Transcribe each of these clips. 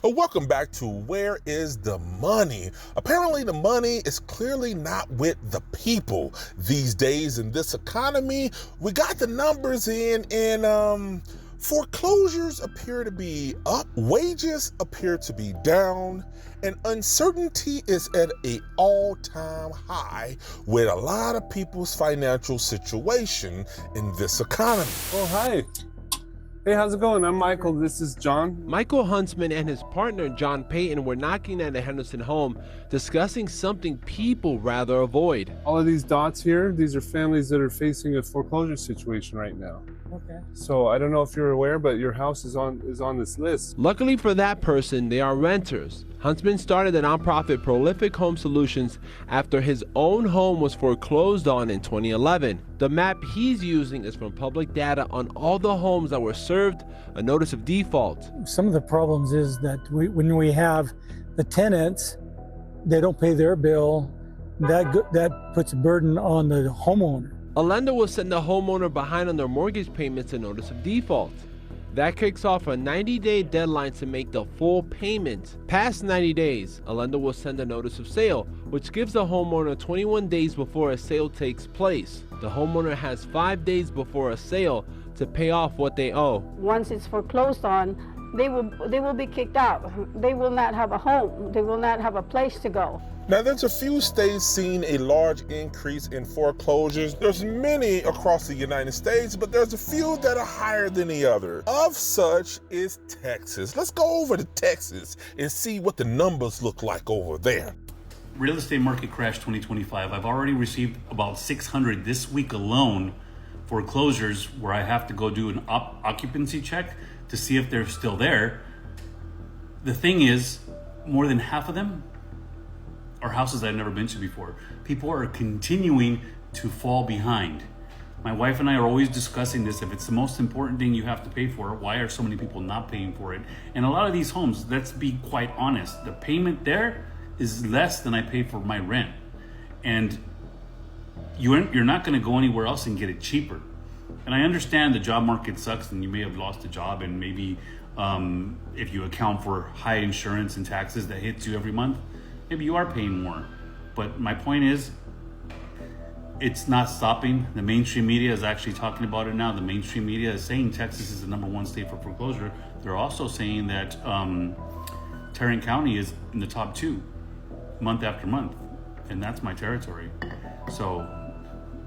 Welcome back to Where is the Money? Apparently the money is clearly not with the people these days in this economy. We got the numbers in and foreclosures appear to be up, wages appear to be down, and uncertainty is at an all-time high with a lot of people's financial situation in this economy. Oh, hi. Hey, how's it going? I'm Michael. This is John. Michael Huntsman and his partner John Payton were knocking at a Henderson home discussing something people rather avoid. All of these dots here, these are families that are facing a foreclosure situation right now. Okay. So I don't know if you're aware, but your house is on this list. Luckily for that person, they are renters. Huntsman started the nonprofit Prolific Home Solutions after his own home was foreclosed on in 2011. The map he's using is from public data on all the homes that were served a notice of default. Some of the problems is that when we have the tenants, they don't pay their bill, that puts a burden on the homeowner. A lender will send the homeowner behind on their mortgage payments a notice of default. That kicks off a 90-day deadline to make the full payment. Past 90 days, a lender will send a notice of sale, which gives the homeowner 21 days before a sale takes place. The homeowner has 5 days before a sale to pay off what they owe. Once it's foreclosed on, they will be kicked out. They will not have a home. They will not have a place to go. Now, there's a few states seeing a large increase in foreclosures. There's many across the United States, but there's a few that are higher than the other. Of such is Texas. Let's go over to Texas and see what the numbers look like over there. Real estate market crash 2025. I've already received about 600 this week alone foreclosures where I have to go do an occupancy check to see if they're still there. The thing is, more than half of them are houses I've never been to before. People are continuing to fall behind. My wife and I are always discussing this. If it's the most important thing you have to pay for, why are so many people not paying for it? And a lot of these homes, let's be quite honest, the payment there is less than I pay for my rent. And you're not gonna go anywhere else and get it cheaper. And I understand the job market sucks and you may have lost a job, and maybe if you account for high insurance and taxes that hits you every month, maybe you are paying more. But my point is, it's not stopping. The mainstream media is actually talking about it now. The mainstream media is saying Texas is the #1 state for foreclosure. They're also saying that Tarrant County is in the top 2 month after month. And that's my territory. So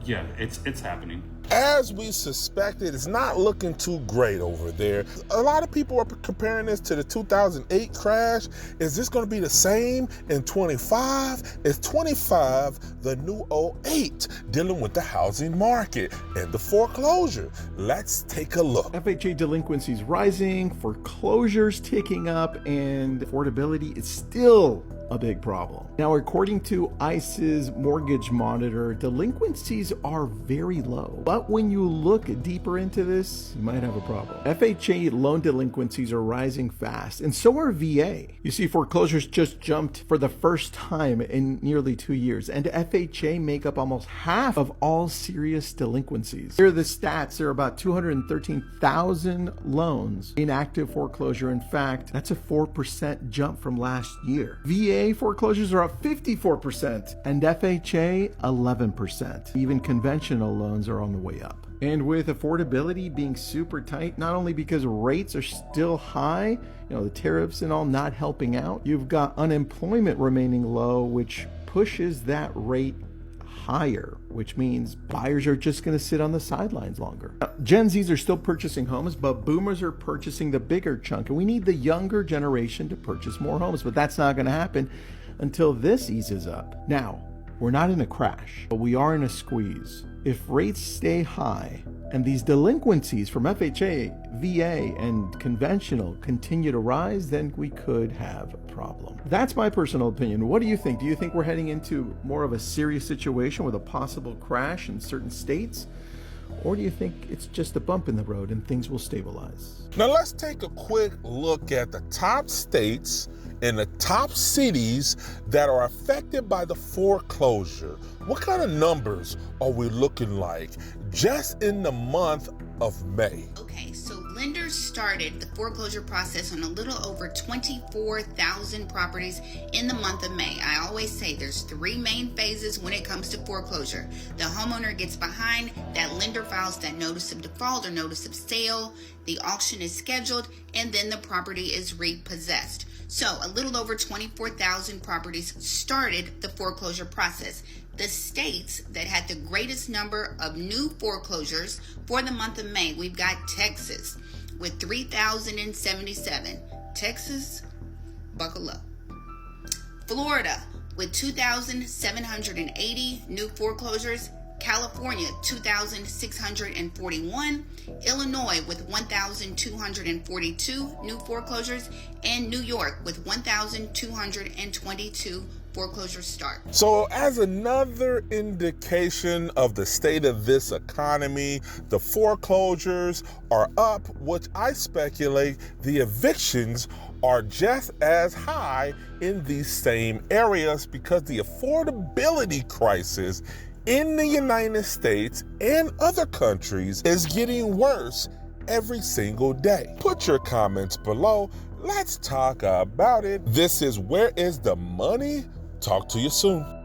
yeah, it's happening. As we suspected, it's not looking too great over there. A lot of people are comparing this to the 2008 crash. Is this going to be the same in 25? Is 25 the new 08 dealing with the housing market and the foreclosure? Let's take a look. FHA delinquencies rising, foreclosures ticking up, and affordability is still a big problem. Now, according to ICE's mortgage monitor, delinquencies are very low. But when you look deeper into this, you might have a problem. FHA loan delinquencies are rising fast, and so are VA. You see, foreclosures just jumped for the first time in nearly 2 years, and FHA make up almost half of all serious delinquencies. Here are the stats. There are about 213,000 loans in active foreclosure. In fact, that's a 4% jump from last year. VA foreclosures are up 54% and FHA 11%. Even conventional loans are on the way up. And with affordability being super tight, not only because rates are still high, the tariffs and all not helping out, you've got unemployment remaining low, which pushes that rate higher, which means buyers are just going to sit on the sidelines longer. Now, Gen Zs are still purchasing homes, but boomers are purchasing the bigger chunk, and we need the younger generation to purchase more homes, but that's not going to happen until this eases up. Now, we're not in a crash, but we are in a squeeze. If rates stay high and these delinquencies from FHA, VA, and conventional continue to rise, then we could have a problem. That's my personal opinion. What do you think? Do you think we're heading into more of a serious situation with a possible crash in certain states? Or do you think it's just a bump in the road and things will stabilize? Now let's take a quick look at the top states and the top cities that are affected by the foreclosure. What kind of numbers are we looking like just in the month of May? Okay, so lenders started the foreclosure process on a little over 24,000 properties in the month of May. I always say there's three main phases when it comes to foreclosure. The homeowner gets behind, that lender files that notice of default or notice of sale, the auction is scheduled, and then the property is repossessed. So a little over 24,000 properties started the foreclosure process. The states that had the greatest number of new foreclosures for the month of May, we've got Texas with 3,077. Texas, buckle up. Florida with 2,780 new foreclosures. California, 2,641, Illinois with 1,242 new foreclosures, and New York with 1,222 foreclosure start. So as another indication of the state of this economy, the foreclosures are up, which I speculate the evictions are just as high in these same areas because the affordability crisis in the United States and other countries is getting worse every single day. Put your comments below. Let's talk about it. This is Where is the Money? Talk to you soon.